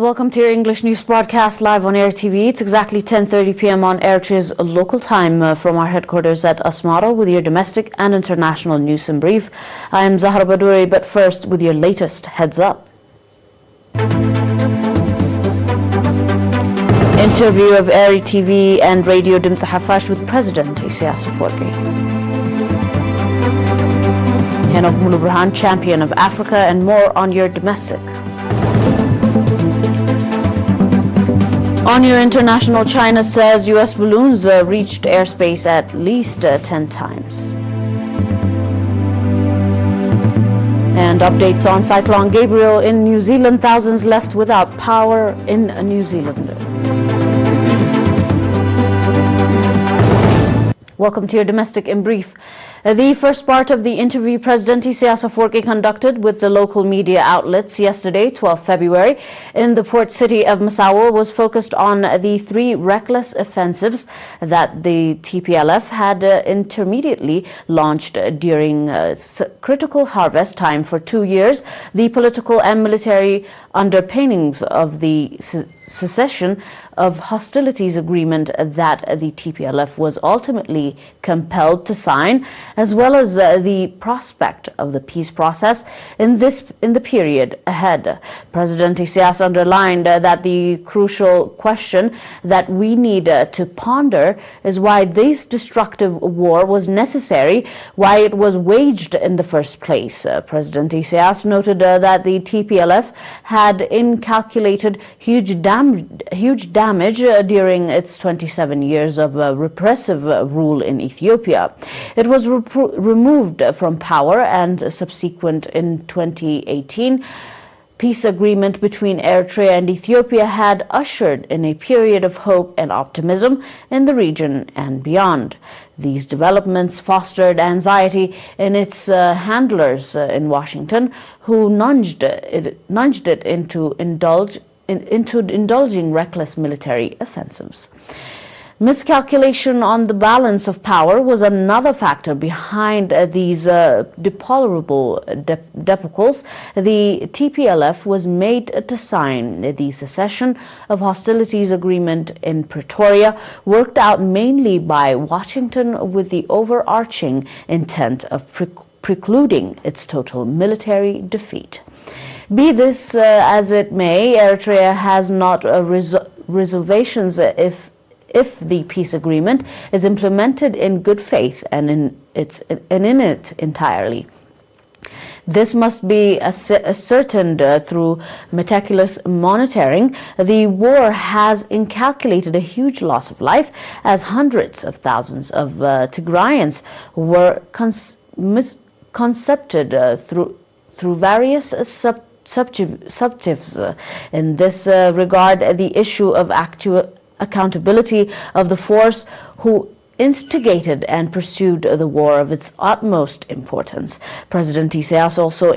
and welcome to your English news broadcast live on ERi-TV. It's exactly 10:30 p.m. on Eritrea's local time from our headquarters at Asmara with your domestic and international news in brief. I am Zahra Badouri, but first with your latest heads up. Interview of ERi-TV and Radio Dimtsa Hafash with President Isaias Afwerki. Henok Mulubrahan, champion of Africa, and more on your domestic. On your international, China says U.S. balloons reached airspace at least 10 times. And updates on Cyclone Gabrielle in New Zealand, thousands left without power in New Zealand. Welcome to your domestic in brief. The first part of the interview President Isaias Afwerki conducted with the local media outlets yesterday, 12 February, in the port city of Massawa was focused on the three reckless offensives that the TPLF had intermediately launched during critical harvest time for 2 years, the political and military underpinnings of the cessation of hostilities agreement that the TPLF was ultimately compelled to sign, as well as the prospect of the peace process in the period ahead. President Isaias underlined that the crucial question that we need to ponder is why this destructive war was necessary, why it was waged in the first place. President Isaias noted that the TPLF had incalculated huge damage during its 27 years of repressive rule in Ethiopia. It was removed from power, and subsequent in 2018 peace agreement between Eritrea and Ethiopia had ushered in a period of hope and optimism in the region and beyond. These developments fostered anxiety in its handlers in Washington, who nudged it into indulging reckless military offensives. Miscalculation on the balance of power was another factor behind these deplorable debacles. The TPLF was made to sign the cessation of hostilities agreement in Pretoria, worked out mainly by Washington with the overarching intent of precluding its total military defeat. Be this as it may, Eritrea has not reservations if the peace agreement is implemented in good faith and in it entirely. This must be ascertained through meticulous monitoring. The war has incalculated a huge loss of life, as hundreds of thousands of Tigrayans were concepted through various subjectives. In this regard, the issue of accountability of the force who instigated and pursued the war of its utmost importance. President Isaias also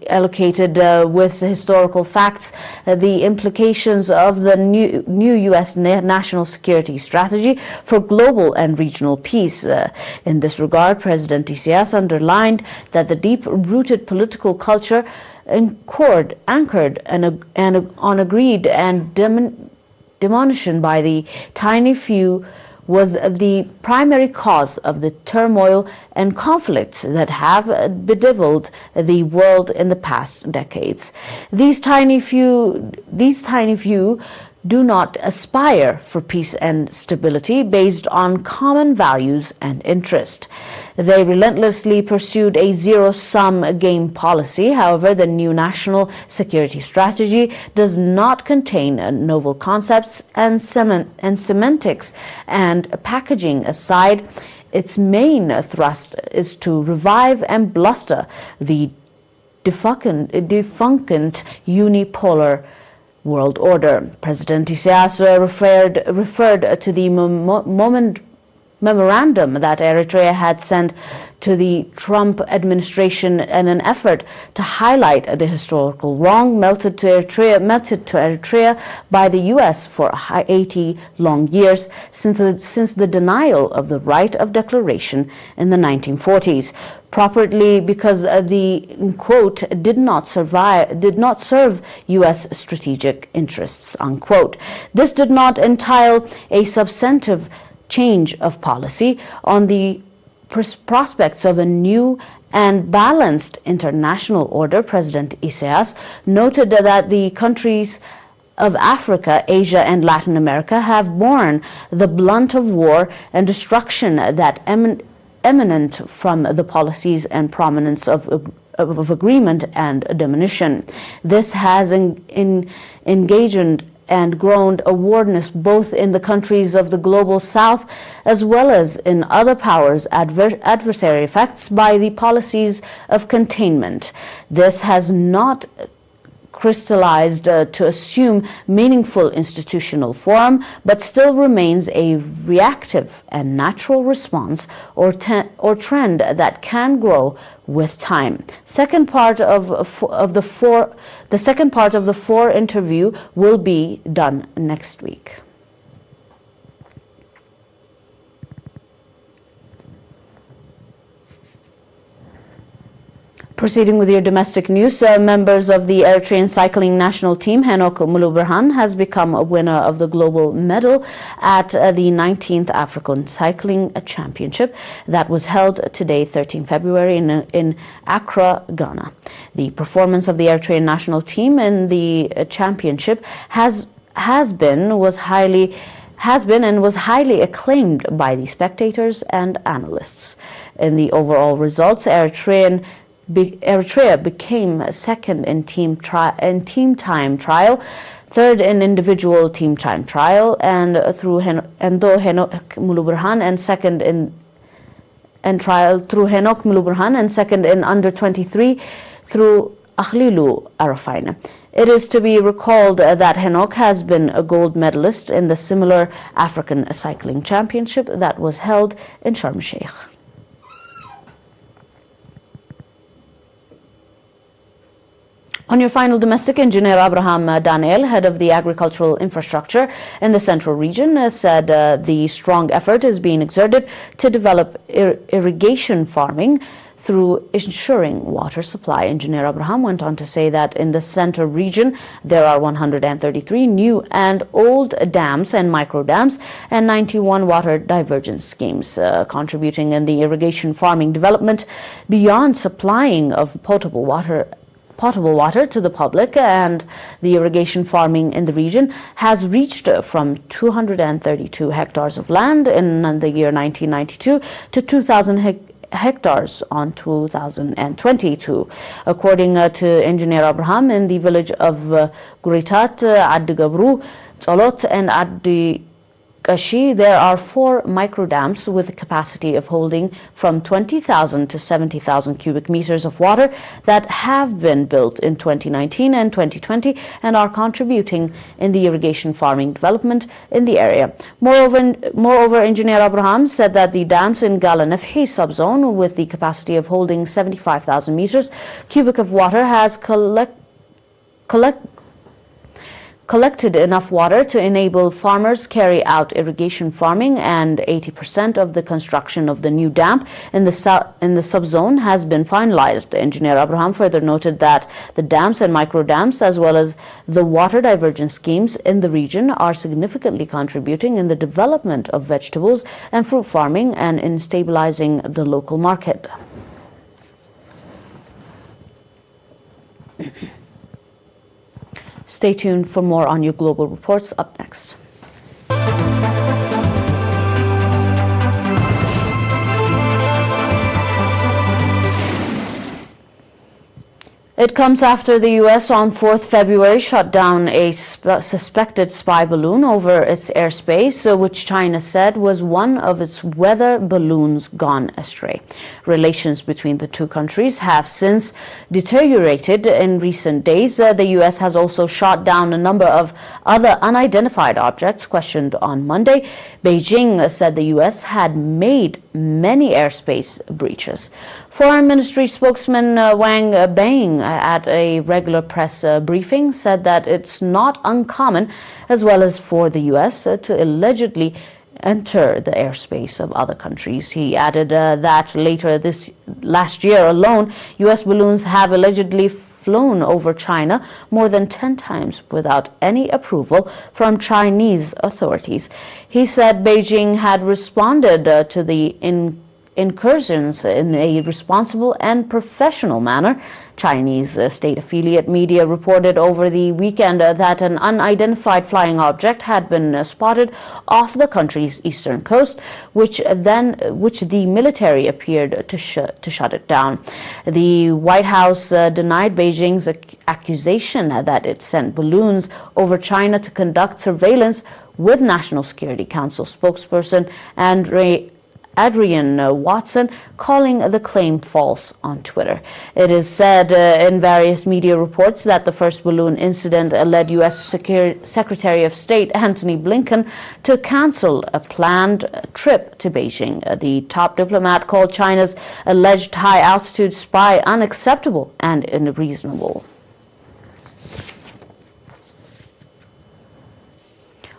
allocated with historical facts the implications of the new U.S. national security strategy for global and regional peace. In this regard, President Isaias underlined that the deep-rooted political culture anchored and on agreed and demolition by the tiny few was the primary cause of the turmoil and conflicts that have bedeviled the world in the past decades. These tiny few do not aspire for peace and stability based on common values and interest. They relentlessly pursued a zero-sum game policy. However, the new national security strategy does not contain novel concepts and semantics, and packaging aside, its main thrust is to revive and bluster the defunct unipolar world order. President Isaias referred to the memorandum that Eritrea had sent to the Trump administration in an effort to highlight the historical wrong melted to Eritrea by the U.S. for 80 long years since the denial of the right of declaration in the 1940s. Properly because the quote did not serve U.S. strategic interests, unquote. This did not entail a substantive change of policy on the prospects of a new and balanced international order. President Isaias noted that the countries of Africa, Asia, and Latin America have borne the brunt of war and destruction that emanate from the policies and prominence of agreement and diminution. This has engaged and grown awareness both in the countries of the global south as well as in other powers' adversary effects by the policies of containment. This has not crystallized to assume meaningful institutional form, but still remains a reactive and natural response or trend that can grow with time. The second part of the four interview will be done next week. Proceeding with your domestic news, members of the Eritrean cycling national team, Henok Muluburhan, has become a winner of the global medal at the 19th African Cycling Championship that was held today, 13 February, in Accra, Ghana. The performance of the Eritrean national team in the championship has been and was highly acclaimed by the spectators and analysts. In the overall results, Eritrea became second in team time trial, third in individual team time trial, and though Henok Muluburhan and second in under 23 through Akhlilu Arafine. It is to be recalled that Henok has been a gold medalist in the similar African cycling championship that was held in Sharm el-Sheikh. On your final domestic, Engineer Abraham Daniel, head of the agricultural infrastructure in the central region, said the strong effort is being exerted to develop irrigation farming through ensuring water supply. Engineer Abraham went on to say that in the central region, there are 133 new and old dams and micro dams and 91 water divergence schemes contributing in the irrigation farming development beyond supplying of potable water to the public, and the irrigation farming in the region has reached from 232 hectares of land in the year 1992 to 2,000 hectares on 2022. According to Engineer Abraham, in the village of Guritat, Ad Gabru, Tsolot, and Ad Kashi, there are 4 micro dams with a capacity of holding from 20,000 to 70,000 cubic meters of water that have been built in 2019 and 2020 and are contributing in the irrigation farming development in the area. Moreover, Engineer Abraham said that the dams in Galanefhi subzone with the capacity of holding 75,000 meters cubic of water has collected enough water to enable farmers carry out irrigation farming, and 80% of the construction of the new dam in the subzone has been finalized. Engineer Abraham further noted that the dams and micro dams as well as the water divergence schemes in the region are significantly contributing in the development of vegetables and fruit farming and in stabilizing the local market. Stay tuned for more on your global reports up next. It comes after the U.S. on 4th February shot down a suspected spy balloon over its airspace, which China said was one of its weather balloons gone astray. Relations between the two countries have since deteriorated in recent days. The U.S. has also shot down a number of other unidentified objects. Questioned on Monday, Beijing said the U.S. had made many airspace breaches. Foreign Ministry spokesman Wang Bing at a regular press briefing said that it's not uncommon, as well as for the U.S. To allegedly enter the airspace of other countries. He added that last year alone, U.S. balloons have allegedly flown over China more than 10 times without any approval from Chinese authorities. He said Beijing had responded to the incursions in a responsible and professional manner. Chinese state affiliate media reported over the weekend that an unidentified flying object had been spotted off the country's eastern coast, which the military appeared to shut it down. The White House denied Beijing's accusation that it sent balloons over China to conduct surveillance, with National Security Council spokesperson Adrian Watson calling the claim false on Twitter. It is said in various media reports that the first balloon incident led U.S. Secretary of State Antony Blinken to cancel a planned trip to Beijing. The top diplomat called China's alleged high-altitude spy unacceptable and unreasonable.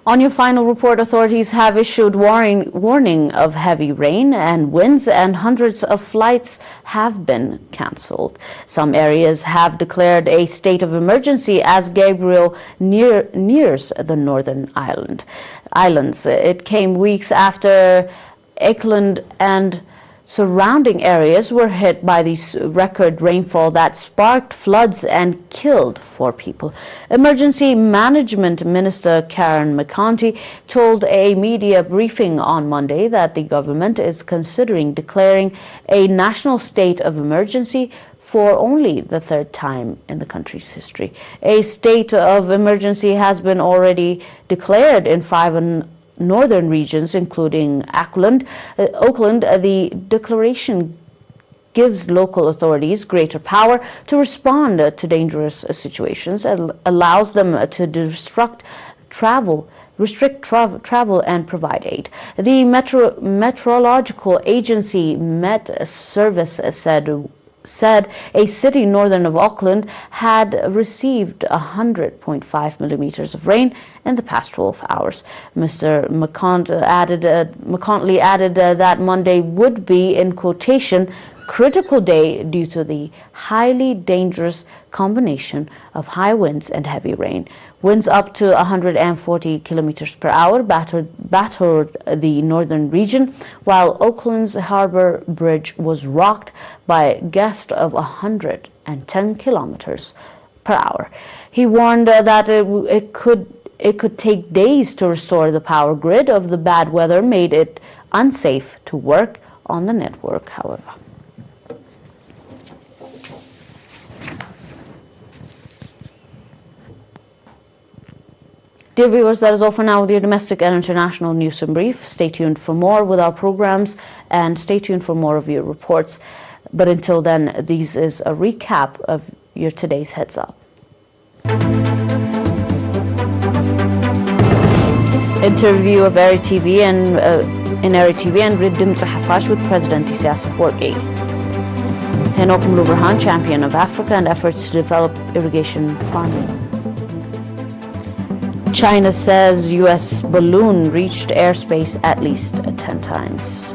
On your final report, authorities have issued warning of heavy rain and winds, and hundreds of flights have been cancelled. Some areas have declared a state of emergency as Gabrielle nears the northern islands. It came weeks after Auckland and surrounding areas were hit by this record rainfall that sparked floods and killed 4 people. Emergency Management Minister Karen McCarthy told a media briefing on Monday that the government is considering declaring a national state of emergency for only the 3rd time in the country's history. A state of emergency has been already declared in 5 northern regions, including Auckland. The declaration gives local authorities greater power to respond to dangerous situations and allows them to restrict travel and provide aid. The Meteorological Agency Met Service said a city northern of Auckland had received 100.5 millimeters of rain in the past 12 hours. Mr. McContley added that Monday would be, in quotation, critical day due to the highly dangerous combination of high winds and heavy rain. Winds up to 140 kilometers per hour battered the northern region, while Auckland's Harbour Bridge was rocked by a gust of 110 kilometers per hour. He warned that it could take days to restore the power grid of the bad weather made it unsafe to work on the network, however. Dear viewers, that is all for now with your domestic and international news in brief. Stay tuned for more with our programs and stay tuned for more of your reports. But until then, this is a recap of your today's Heads Up. Interview of ERi-TV and Riddim Zahafash with President Isaias Afwerki. Henok Mluberhan, champion of Africa and efforts to develop irrigation farming. China says U.S. balloon reached airspace at least 10 times.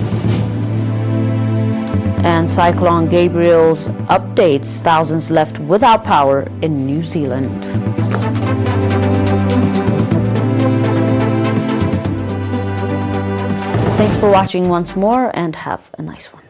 And Cyclone Gabrielle's updates, thousands left without power in New Zealand. Thanks for watching once more and have a nice one.